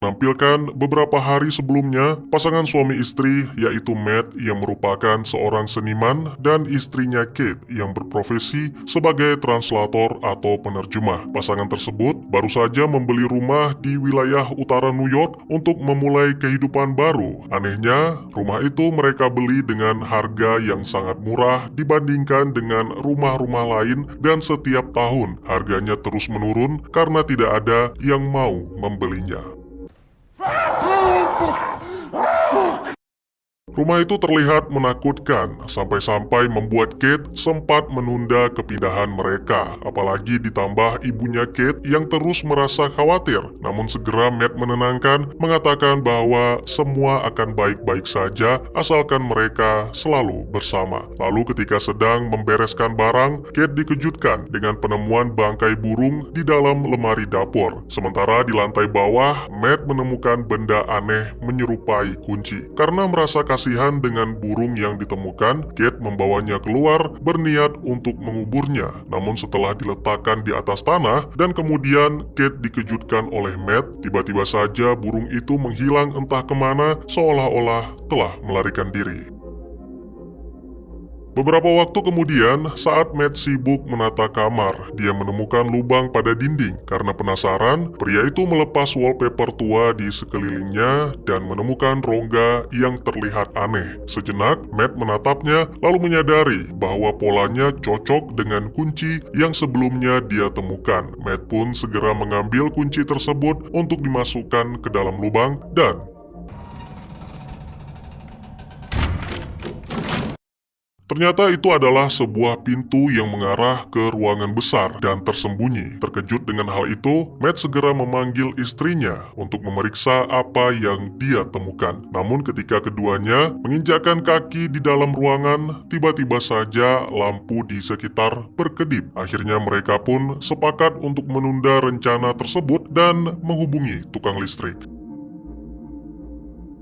Menampilkan beberapa hari sebelumnya, pasangan suami istri yaitu Matt yang merupakan seorang seniman dan istrinya Kate yang berprofesi sebagai translator atau penerjemah. Pasangan tersebut baru saja membeli rumah di wilayah utara New York untuk memulai kehidupan baru. Anehnya, rumah itu mereka beli dengan harga yang sangat murah dibandingkan dengan rumah-rumah lain dan setiap tahun harganya terus menurun karena tidak ada yang mau membelinya. Rumah itu terlihat menakutkan, sampai-sampai membuat Kate sempat menunda kepindahan mereka. Apalagi ditambah ibunya Kate yang terus merasa khawatir. Namun segera Matt menenangkan, mengatakan bahwa semua akan baik-baik saja asalkan mereka selalu bersama. Lalu ketika sedang membereskan barang, Kate dikejutkan dengan penemuan bangkai burung di dalam lemari dapur. Sementara di lantai bawah, Matt menemukan benda aneh menyerupai kunci. Karena merasa kasihan dengan burung yang ditemukan, Kate membawanya keluar berniat untuk menguburnya. Namun setelah diletakkan di atas tanah dan kemudian Kate dikejutkan oleh Matt, tiba-tiba saja burung itu menghilang entah kemana seolah-olah telah melarikan diri. Beberapa waktu kemudian, saat Matt sibuk menata kamar, dia menemukan lubang pada dinding. Karena penasaran, pria itu melepas wallpaper tua di sekelilingnya dan menemukan rongga yang terlihat aneh. Sejenak, Matt menatapnya lalu menyadari bahwa polanya cocok dengan kunci yang sebelumnya dia temukan. Matt pun segera mengambil kunci tersebut untuk dimasukkan ke dalam lubang dan ternyata itu adalah sebuah pintu yang mengarah ke ruangan besar dan tersembunyi. Terkejut dengan hal itu, Matt segera memanggil istrinya untuk memeriksa apa yang dia temukan. Namun ketika keduanya menginjakkan kaki di dalam ruangan, tiba-tiba saja lampu di sekitar berkedip. Akhirnya mereka pun sepakat untuk menunda rencana tersebut dan menghubungi tukang listrik.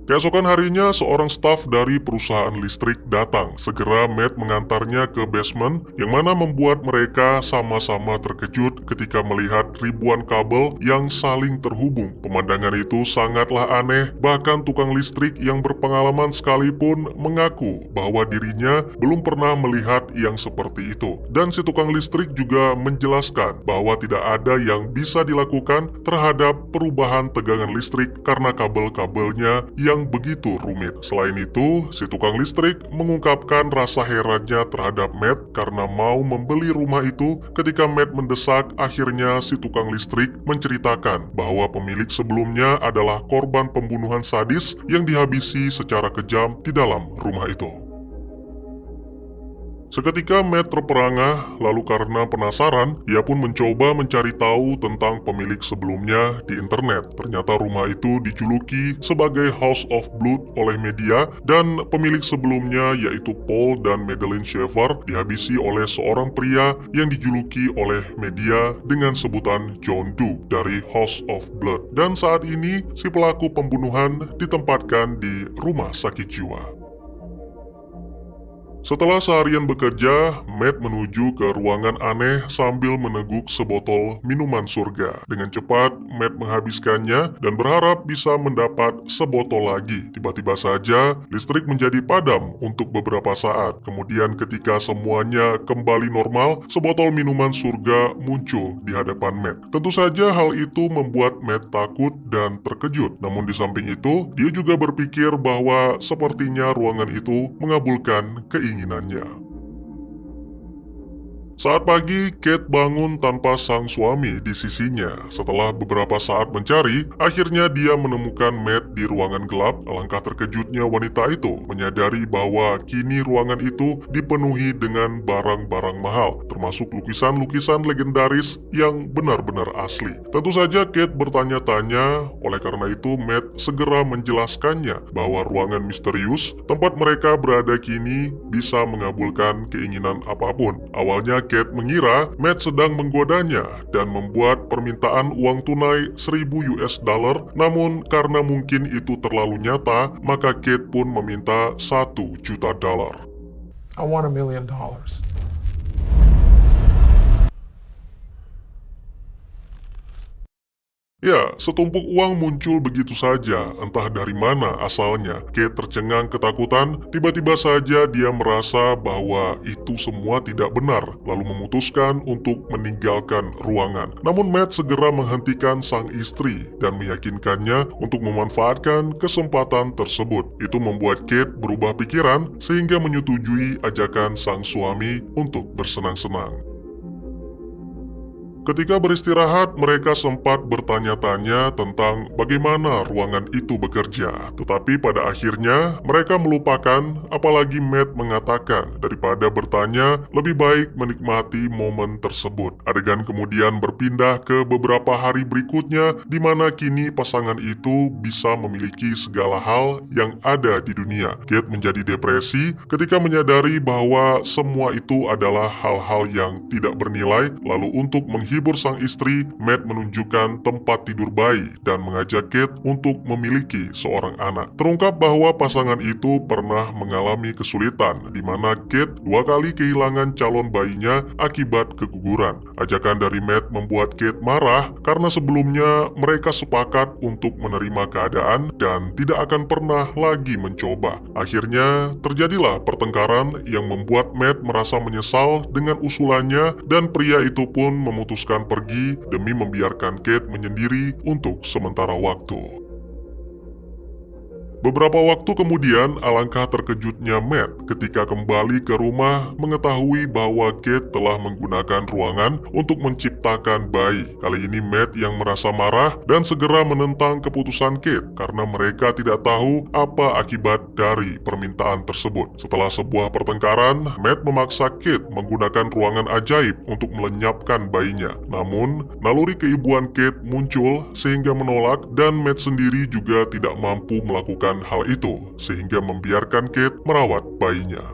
Keesokan harinya, seorang staf dari perusahaan listrik datang. Segera Matt mengantarnya ke basement, yang mana membuat mereka sama-sama terkejut ketika melihat ribuan kabel yang saling terhubung. Pemandangan itu sangatlah aneh, bahkan tukang listrik yang berpengalaman sekalipun mengaku bahwa dirinya belum pernah melihat yang seperti itu. Dan si tukang listrik juga menjelaskan bahwa tidak ada yang bisa dilakukan terhadap perubahan tegangan listrik karena kabel-kabelnya yang begitu rumit. Selain itu, si tukang listrik mengungkapkan rasa herannya terhadap Matt karena mau membeli rumah itu. Ketika Matt mendesak, akhirnya si tukang listrik menceritakan bahwa pemilik sebelumnya adalah korban pembunuhan sadis yang dihabisi secara kejam di dalam rumah itu. Seketika Matt terperangah, lalu karena penasaran, ia pun mencoba mencari tahu tentang pemilik sebelumnya di internet. Ternyata rumah itu dijuluki sebagai House of Blood oleh media, dan pemilik sebelumnya yaitu Paul dan Madeleine Shaffer dihabisi oleh seorang pria yang dijuluki oleh media dengan sebutan John Doe dari House of Blood. Dan saat ini, si pelaku pembunuhan ditempatkan di rumah sakit jiwa. Setelah seharian bekerja, Matt menuju ke ruangan aneh sambil meneguk sebotol minuman surga. Dengan cepat, Matt menghabiskannya dan berharap bisa mendapat sebotol lagi. Tiba-tiba saja, listrik menjadi padam untuk beberapa saat. Kemudian ketika semuanya kembali normal, sebotol minuman surga muncul di hadapan Matt. Tentu saja hal itu membuat Matt takut dan terkejut. Namun di samping itu, dia juga berpikir bahwa sepertinya ruangan itu mengabulkan keinginannya. Saat pagi, Kate bangun tanpa sang suami di sisinya. Setelah beberapa saat mencari, akhirnya dia menemukan Matt di ruangan gelap. Alangkah terkejutnya wanita itu menyadari bahwa kini ruangan itu dipenuhi dengan barang-barang mahal, termasuk lukisan-lukisan legendaris yang benar-benar asli. Tentu saja Kate bertanya-tanya, oleh karena itu Matt segera menjelaskannya bahwa ruangan misterius tempat mereka berada kini bisa mengabulkan keinginan apapun. Awalnya Kate mengira Matt sedang menggodanya dan membuat permintaan uang tunai 1000 US dollar, namun karena mungkin itu terlalu nyata, maka Kate pun meminta 1 juta dolar. I want $1 million. Ya, setumpuk uang muncul begitu saja, entah dari mana asalnya. Kate tercengang ketakutan, tiba-tiba saja dia merasa bahwa itu semua tidak benar, lalu memutuskan untuk meninggalkan ruangan. Namun Matt segera menghentikan sang istri dan meyakinkannya untuk memanfaatkan kesempatan tersebut. Itu membuat Kate berubah pikiran sehingga menyetujui ajakan sang suami untuk bersenang-senang. Ketika beristirahat, mereka sempat bertanya-tanya tentang bagaimana ruangan itu bekerja. Tetapi pada akhirnya, mereka melupakan, apalagi Matt mengatakan, daripada bertanya, lebih baik menikmati momen tersebut. Adegan kemudian berpindah ke beberapa hari berikutnya, di mana kini pasangan itu bisa memiliki segala hal yang ada di dunia. Kate menjadi depresi ketika menyadari bahwa semua itu adalah hal-hal yang tidak bernilai, lalu untuk menghibur sang istri, Matt menunjukkan tempat tidur bayi dan mengajak Kate untuk memiliki seorang anak. Terungkap bahwa pasangan itu pernah mengalami kesulitan, di mana Kate 2 kali kehilangan calon bayinya akibat keguguran. Ajakan dari Matt membuat Kate marah karena sebelumnya mereka sepakat untuk menerima keadaan dan tidak akan pernah lagi mencoba. Akhirnya, terjadilah pertengkaran yang membuat Matt merasa menyesal dengan usulannya dan pria itu pun memutuskan pergi demi membiarkan Kate menyendiri untuk sementara waktu. Beberapa waktu kemudian, alangkah terkejutnya Matt ketika kembali ke rumah mengetahui bahwa Kate telah menggunakan ruangan untuk menciptakan bayi. Kali ini Matt yang merasa marah dan segera menentang keputusan Kate karena mereka tidak tahu apa akibat dari permintaan tersebut. Setelah sebuah pertengkaran, Matt memaksa Kate menggunakan ruangan ajaib untuk melenyapkan bayinya. Namun, naluri keibuan Kate muncul sehingga menolak dan Matt sendiri juga tidak mampu melakukan hal itu, sehingga membiarkan Kate merawat bayinya.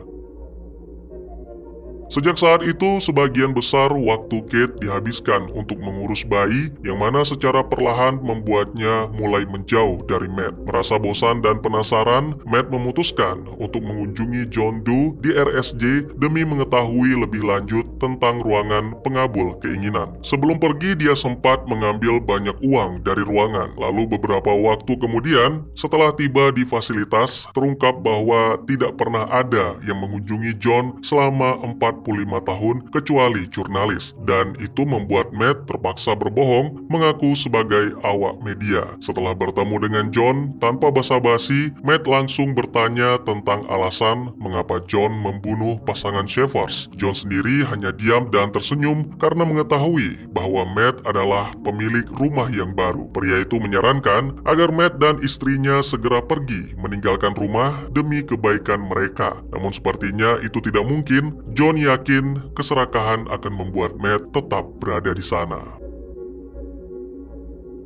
Sejak saat itu, sebagian besar waktu Kate dihabiskan untuk mengurus bayi, yang mana secara perlahan membuatnya mulai menjauh dari Matt. Merasa bosan dan penasaran, Matt memutuskan untuk mengunjungi John Doe di RSJ demi mengetahui lebih lanjut tentang ruangan pengabul keinginan. Sebelum pergi, dia sempat mengambil banyak uang dari ruangan. Lalu beberapa waktu kemudian, setelah tiba di fasilitas, terungkap bahwa tidak pernah ada yang mengunjungi John selama 45 tahun kecuali jurnalis, dan itu membuat Matt terpaksa berbohong mengaku sebagai awak media. Setelah bertemu dengan John, tanpa basa-basi, Matt langsung bertanya tentang alasan mengapa John membunuh pasangan Shevers. John sendiri hanya diam dan tersenyum karena mengetahui bahwa Matt adalah pemilik rumah yang baru. Pria itu menyarankan agar Matt dan istrinya segera pergi meninggalkan rumah demi kebaikan mereka. Namun sepertinya itu tidak mungkin. John yakin keserakahan akan membuat Matt tetap berada di sana.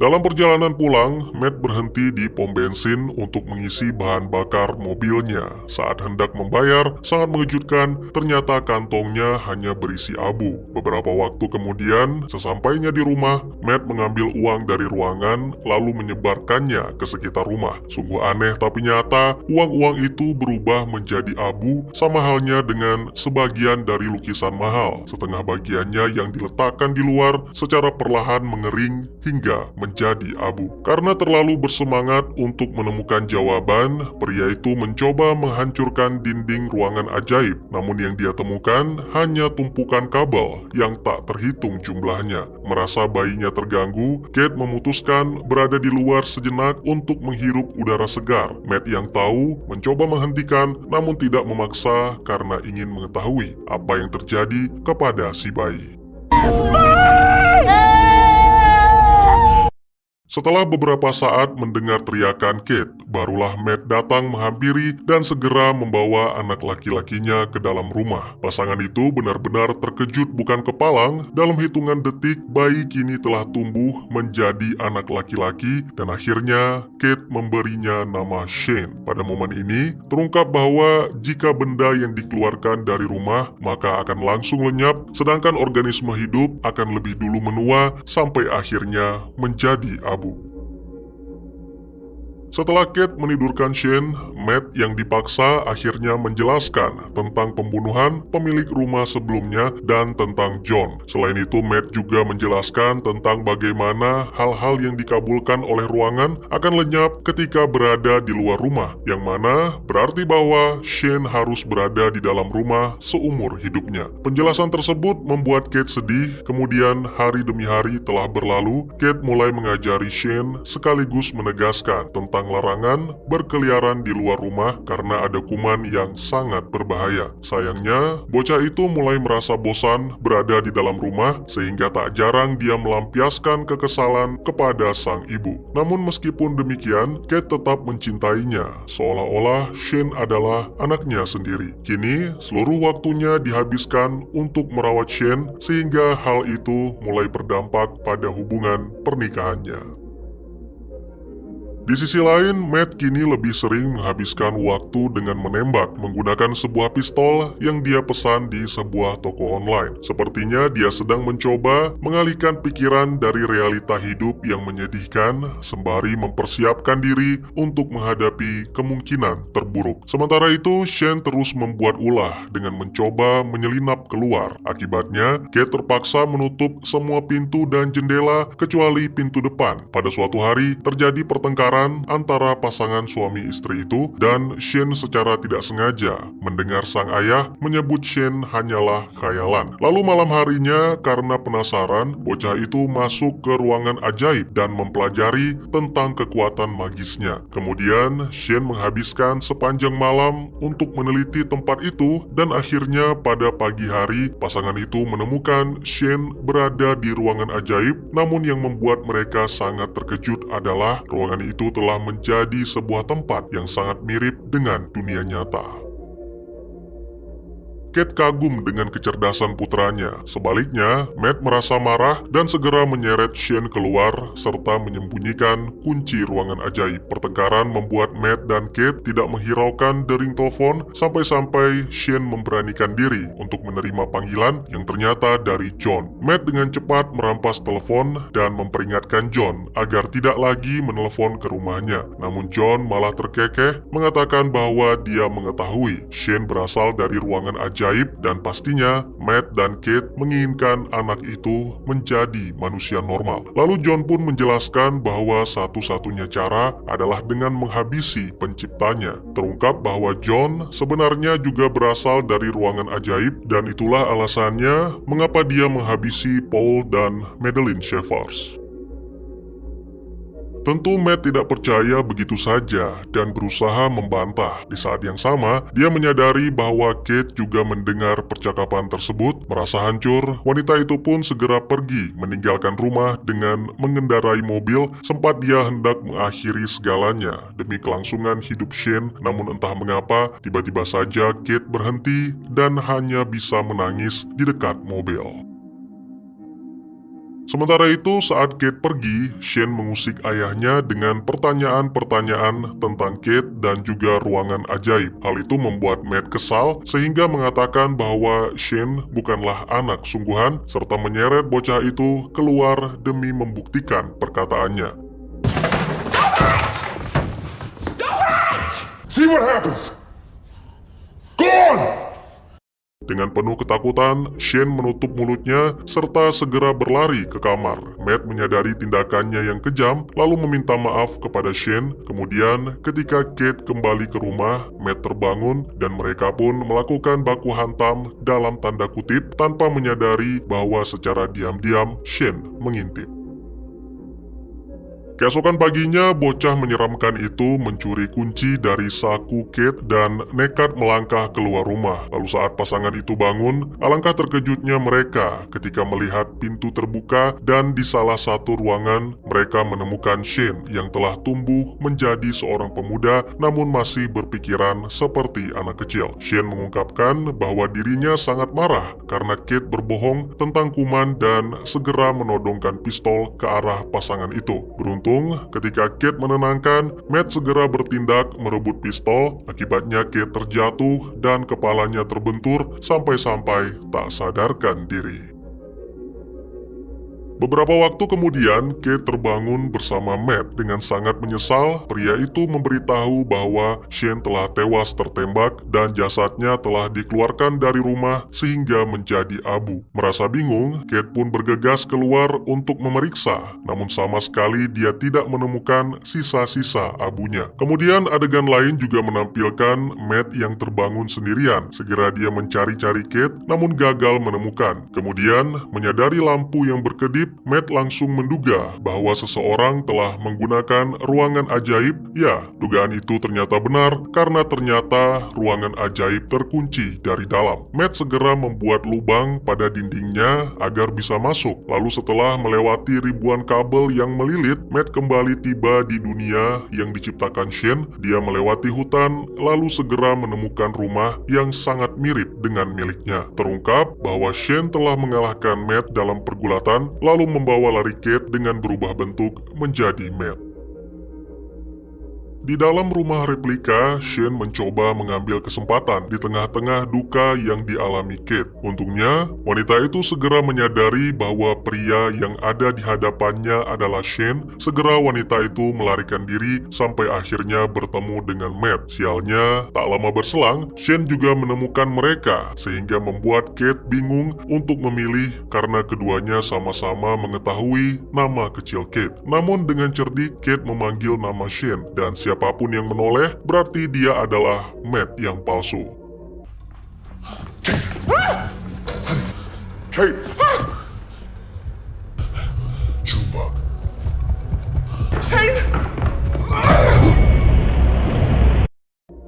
Dalam perjalanan pulang, Matt berhenti di pom bensin untuk mengisi bahan bakar mobilnya. Saat hendak membayar, sangat mengejutkan, ternyata kantongnya hanya berisi abu. Beberapa waktu kemudian, sesampainya di rumah, Matt mengambil uang dari ruangan lalu menyebarkannya ke sekitar rumah. Sungguh aneh tapi nyata, uang-uang itu berubah menjadi abu, sama halnya dengan sebagian dari lukisan mahal. Setengah bagiannya yang diletakkan di luar secara perlahan mengering hingga menjadi abu. Karena terlalu bersemangat untuk menemukan jawaban, pria itu mencoba menghancurkan dinding ruangan ajaib. Namun yang dia temukan hanya tumpukan kabel yang tak terhitung jumlahnya. Merasa bayinya terganggu, Kate memutuskan berada di luar sejenak untuk menghirup udara segar. Matt yang tahu mencoba menghentikan, namun tidak memaksa karena ingin mengetahui apa yang terjadi kepada si bayi. Setelah beberapa saat mendengar teriakan Kate, barulah Matt datang menghampiri dan segera membawa anak laki-lakinya ke dalam rumah. Pasangan itu benar-benar terkejut bukan kepalang. Dalam hitungan detik, bayi kini telah tumbuh menjadi anak laki-laki dan akhirnya Kate memberinya nama Shane. Pada momen ini, terungkap bahwa jika benda yang dikeluarkan dari rumah maka akan langsung lenyap, sedangkan organisme hidup akan lebih dulu menua sampai akhirnya menjadi abu. Setelah Kate menidurkan Shane, Matt yang dipaksa akhirnya menjelaskan tentang pembunuhan pemilik rumah sebelumnya dan tentang John. Selain itu, Matt juga menjelaskan tentang bagaimana hal-hal yang dikabulkan oleh ruangan akan lenyap ketika berada di luar rumah, yang mana berarti bahwa Shane harus berada di dalam rumah seumur hidupnya. Penjelasan tersebut membuat Kate sedih. Kemudian hari demi hari telah berlalu, Kate mulai mengajari Shane sekaligus menegaskan tentang larangan berkeliaran di luar rumah karena ada kuman yang sangat berbahaya. Sayangnya, bocah itu mulai merasa bosan berada di dalam rumah sehingga tak jarang dia melampiaskan kekesalan kepada sang ibu. Namun meskipun demikian, Kate tetap mencintainya, seolah-olah Shane adalah anaknya sendiri. Kini, seluruh waktunya dihabiskan untuk merawat Shane sehingga hal itu mulai berdampak pada hubungan pernikahannya. Di sisi lain, Matt kini lebih sering menghabiskan waktu dengan menembak menggunakan sebuah pistol yang dia pesan di sebuah toko online. Sepertinya dia sedang mencoba mengalihkan pikiran dari realita hidup yang menyedihkan sembari mempersiapkan diri untuk menghadapi kemungkinan terburuk. Sementara itu, Shane terus membuat ulah dengan mencoba menyelinap keluar. Akibatnya, Kate terpaksa menutup semua pintu dan jendela kecuali pintu depan. Pada suatu hari, terjadi pertengkaran antara pasangan suami istri itu dan Shane secara tidak sengaja mendengar sang ayah menyebut Shane hanyalah khayalan. Lalu malam harinya karena penasaran, bocah itu masuk ke ruangan ajaib dan mempelajari tentang kekuatan magisnya. Kemudian Shane menghabiskan sepanjang malam untuk meneliti tempat itu dan akhirnya pada pagi hari pasangan itu menemukan Shane berada di ruangan ajaib. Namun yang membuat mereka sangat terkejut adalah ruangan itu telah menjadi sebuah tempat yang sangat mirip dengan dunia nyata. Kate kagum dengan kecerdasan putranya. Sebaliknya, Matt merasa marah dan segera menyeret Shane keluar serta menyembunyikan kunci ruangan ajaib. Pertengkaran membuat Matt dan Kate tidak menghiraukan dering telepon sampai-sampai Shane memberanikan diri untuk menerima panggilan yang ternyata dari John. Matt dengan cepat merampas telepon dan memperingatkan John agar tidak lagi menelepon ke rumahnya. Namun John malah terkekeh mengatakan bahwa dia mengetahui Shane berasal dari ruangan ajaib dan pastinya Matt dan Kate menginginkan anak itu menjadi manusia normal. Lalu John pun menjelaskan bahwa satu-satunya cara adalah dengan menghabisi penciptanya. Terungkap bahwa John sebenarnya juga berasal dari ruangan ajaib dan itulah alasannya mengapa dia menghabisi Paul dan Madeline Shavers. Tentu Matt tidak percaya begitu saja dan berusaha membantah. Di saat yang sama, dia menyadari bahwa Kate juga mendengar percakapan tersebut. Merasa hancur, wanita itu pun segera pergi meninggalkan rumah dengan mengendarai mobil. Sempat dia hendak mengakhiri segalanya demi kelangsungan hidup Shane. Namun entah mengapa, tiba-tiba saja Kate berhenti dan hanya bisa menangis di dekat mobil. Sementara itu, saat Kate pergi, Shane mengusik ayahnya dengan pertanyaan-pertanyaan tentang Kate dan juga ruangan ajaib. Hal itu membuat Matt kesal sehingga mengatakan bahwa Shane bukanlah anak sungguhan serta menyeret bocah itu keluar demi membuktikan perkataannya. See what happens. Go on! Dengan penuh ketakutan, Shane menutup mulutnya serta segera berlari ke kamar. Matt menyadari tindakannya yang kejam, lalu meminta maaf kepada Shane. Kemudian, ketika Kate kembali ke rumah, Matt terbangun dan mereka pun melakukan baku hantam dalam tanda kutip tanpa menyadari bahwa secara diam-diam Shane mengintip. Keesokan paginya, bocah menyeramkan itu mencuri kunci dari saku Kate dan nekat melangkah keluar rumah. Lalu saat pasangan itu bangun, alangkah terkejutnya mereka ketika melihat pintu terbuka dan di salah satu ruangan mereka menemukan Shane yang telah tumbuh menjadi seorang pemuda namun masih berpikiran seperti anak kecil. Shane mengungkapkan bahwa dirinya sangat marah karena Kate berbohong tentang kuman dan segera menodongkan pistol ke arah pasangan itu. Beruntung ketika Kate menenangkan, Matt segera bertindak merebut pistol. Akibatnya Kate terjatuh dan kepalanya terbentur sampai-sampai tak sadarkan diri. Beberapa waktu kemudian, Kate terbangun bersama Matt. Dengan sangat menyesal, pria itu memberitahu bahwa Shane telah tewas tertembak dan jasadnya telah dikeluarkan dari rumah sehingga menjadi abu. Merasa bingung, Kate pun bergegas keluar untuk memeriksa, namun sama sekali dia tidak menemukan sisa-sisa abunya. Kemudian adegan lain juga menampilkan Matt yang terbangun sendirian. Segera dia mencari-cari Kate, namun gagal menemukan. Kemudian, menyadari lampu yang berkedip, Matt langsung menduga bahwa seseorang telah menggunakan ruangan ajaib. Ya, dugaan itu ternyata benar karena ternyata ruangan ajaib terkunci dari dalam. Matt segera membuat lubang pada dindingnya agar bisa masuk. Lalu setelah melewati ribuan kabel yang melilit, Matt kembali tiba di dunia yang diciptakan Shane. Dia melewati hutan lalu segera menemukan rumah yang sangat mirip dengan miliknya. Terungkap bahwa Shane telah mengalahkan Matt dalam pergulatan lalu membawa lari Kate dengan berubah bentuk menjadi Matt. Di dalam rumah replika, Shane mencoba mengambil kesempatan di tengah-tengah duka yang dialami Kate. Untungnya, wanita itu segera menyadari bahwa pria yang ada di hadapannya adalah Shane. Segera wanita itu melarikan diri sampai akhirnya bertemu dengan Matt. Sialnya, tak lama berselang, Shane juga menemukan mereka sehingga membuat Kate bingung untuk memilih karena keduanya sama-sama mengetahui nama kecil Kate. Namun dengan cerdik, Kate memanggil nama Shane dan siapapun yang menoleh berarti dia adalah Matt yang palsu. Kate! Jubak. Shane!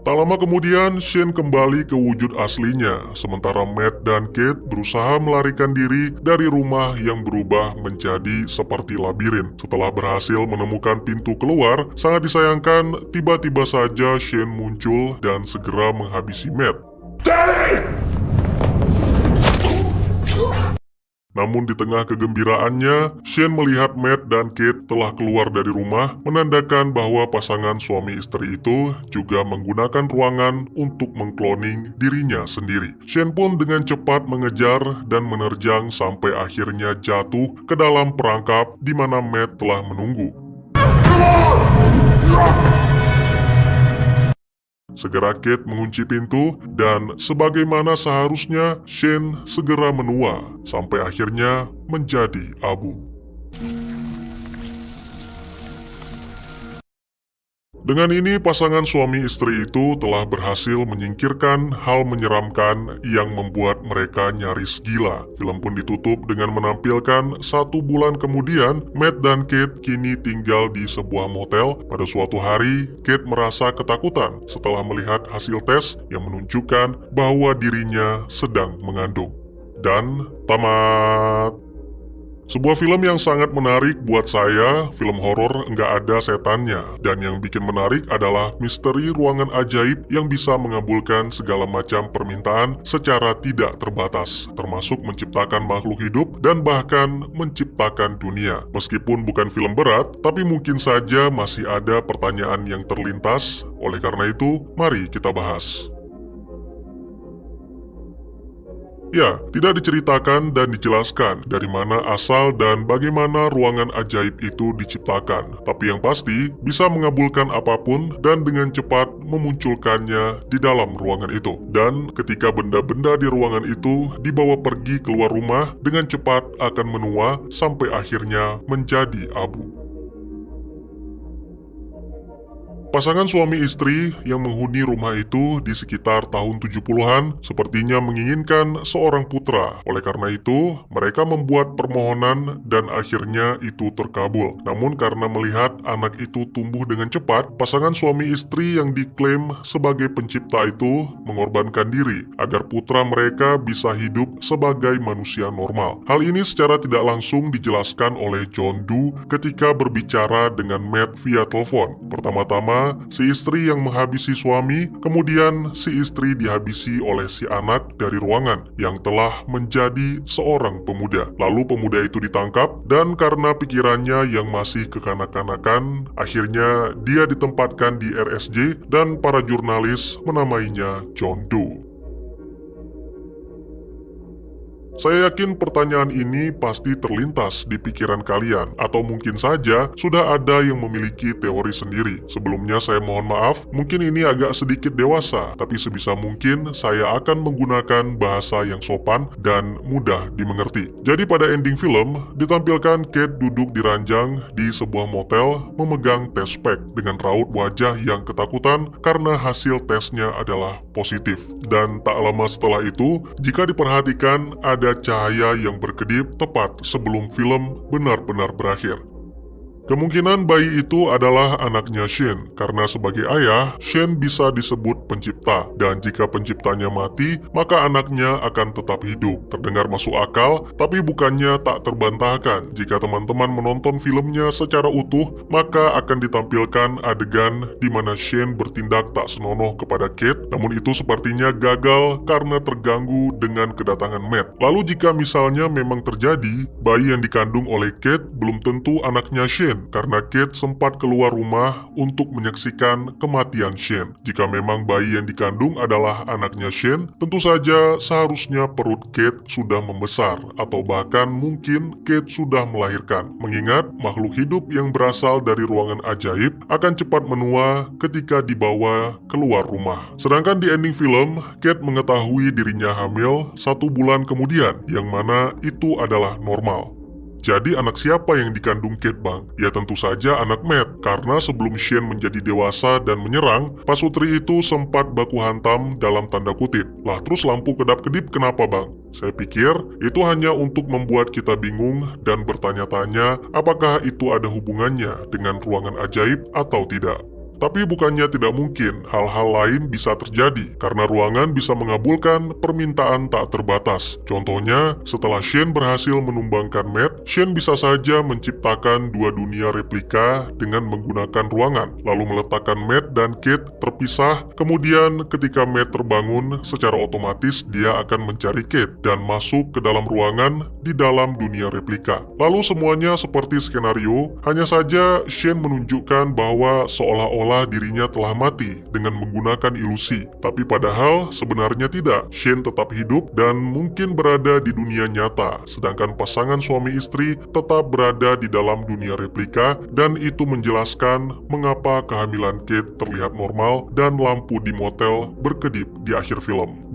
Tak lama kemudian, Shane kembali ke wujud aslinya, sementara Matt dan Kate berusaha melarikan diri dari rumah yang berubah menjadi seperti labirin. Setelah berhasil menemukan pintu keluar, sangat disayangkan tiba-tiba saja Shane muncul dan segera menghabisi Matt. Daddy! Namun di tengah kegembiraannya, Shane melihat Matt dan Kate telah keluar dari rumah, menandakan bahwa pasangan suami istri itu juga menggunakan ruangan untuk mengkloning dirinya sendiri. Shane pun dengan cepat mengejar dan menerjang sampai akhirnya jatuh ke dalam perangkap di mana Matt telah menunggu. Segera Kate mengunci pintu dan sebagaimana seharusnya Shane segera menua sampai akhirnya menjadi abu. Dengan ini pasangan suami istri itu telah berhasil menyingkirkan hal menyeramkan yang membuat mereka nyaris gila. Film pun ditutup dengan menampilkan 1 bulan kemudian Matt dan Kate kini tinggal di sebuah motel. Pada suatu hari, Kate merasa ketakutan setelah melihat hasil tes yang menunjukkan bahwa dirinya sedang mengandung. Dan tamat. Sebuah film yang sangat menarik buat saya, film horor nggak ada setannya. Dan yang bikin menarik adalah misteri ruangan ajaib yang bisa mengabulkan segala macam permintaan secara tidak terbatas, termasuk menciptakan makhluk hidup dan bahkan menciptakan dunia. Meskipun bukan film berat, tapi mungkin saja masih ada pertanyaan yang terlintas. Oleh karena itu, mari kita bahas. Ya, tidak diceritakan dan dijelaskan dari mana asal dan bagaimana ruangan ajaib itu diciptakan. Tapi yang pasti, bisa mengabulkan apapun dan dengan cepat memunculkannya di dalam ruangan itu. Dan ketika benda-benda di ruangan itu dibawa pergi keluar rumah, dengan cepat akan menua sampai akhirnya menjadi abu. Pasangan suami istri yang menghuni rumah itu di sekitar tahun 70-an sepertinya menginginkan seorang putra. Oleh karena itu, mereka membuat permohonan dan akhirnya itu terkabul. Namun karena melihat anak itu tumbuh dengan cepat, pasangan suami istri yang diklaim sebagai pencipta itu mengorbankan diri agar putra mereka bisa hidup sebagai manusia normal. Hal ini secara tidak langsung dijelaskan oleh John Doe ketika berbicara dengan Matt via telepon. Pertama-tama, si istri yang menghabisi suami, kemudian si istri dihabisi oleh si anak dari ruangan yang telah menjadi seorang pemuda. Lalu pemuda itu ditangkap dan karena pikirannya yang masih kekanak-kanakan, akhirnya dia ditempatkan di RSJ dan para jurnalis menamainya John Doe. Saya yakin pertanyaan ini pasti terlintas di pikiran kalian, atau mungkin saja sudah ada yang memiliki teori sendiri. Sebelumnya saya mohon maaf, mungkin ini agak sedikit dewasa, tapi sebisa mungkin saya akan menggunakan bahasa yang sopan dan mudah dimengerti. Jadi pada ending film, ditampilkan Kate duduk di ranjang di sebuah motel memegang tes pack dengan raut wajah yang ketakutan karena hasil tesnya adalah positif. Dan tak lama setelah itu, jika diperhatikan ada cahaya yang berkedip tepat sebelum film benar-benar berakhir. Kemungkinan bayi itu adalah anaknya Shane, karena sebagai ayah, Shane bisa disebut pencipta, dan jika penciptanya mati, maka anaknya akan tetap hidup. Terdengar masuk akal, tapi bukannya tak terbantahkan. Jika teman-teman menonton filmnya secara utuh, maka akan ditampilkan adegan di mana Shane bertindak tak senonoh kepada Kate, namun itu sepertinya gagal karena terganggu dengan kedatangan Matt. Lalu jika misalnya memang terjadi, bayi yang dikandung oleh Kate belum tentu anaknya Shane, karena Kate sempat keluar rumah untuk menyaksikan kematian Shane. Jika memang bayi yang dikandung adalah anaknya Shane, tentu saja seharusnya perut Kate sudah membesar, atau bahkan mungkin Kate sudah melahirkan. Mengingat makhluk hidup yang berasal dari ruangan ajaib akan cepat menua ketika dibawa keluar rumah. Sedangkan di ending film, Kate mengetahui dirinya hamil 1 bulan kemudian, yang mana itu adalah normal. Jadi anak siapa yang dikandung Kate, Bang? Ya tentu saja anak Matt, karena sebelum Shane menjadi dewasa dan menyerang, pasutri itu sempat baku hantam dalam tanda kutip. Lah terus lampu kedap-kedip kenapa, Bang? Saya pikir itu hanya untuk membuat kita bingung dan bertanya-tanya apakah itu ada hubungannya dengan ruangan ajaib atau tidak. Tapi bukannya tidak mungkin hal-hal lain bisa terjadi, karena ruangan bisa mengabulkan permintaan tak terbatas. Contohnya, setelah Shane berhasil menumbangkan Matt, Shane bisa saja menciptakan 2 dunia replika dengan menggunakan ruangan, lalu meletakkan Matt dan Kate terpisah. Kemudian ketika Matt terbangun, secara otomatis dia akan mencari Kate dan masuk ke dalam ruangan di dalam dunia replika. Lalu semuanya seperti skenario, hanya saja Shane menunjukkan bahwa seolah-olah dirinya telah mati dengan menggunakan ilusi. Tapi padahal sebenarnya tidak. Shane tetap hidup dan mungkin berada di dunia nyata, sedangkan pasangan suami istri tetap berada di dalam dunia replika, dan itu menjelaskan mengapa kehamilan Kate terlihat normal dan lampu di motel berkedip di akhir film.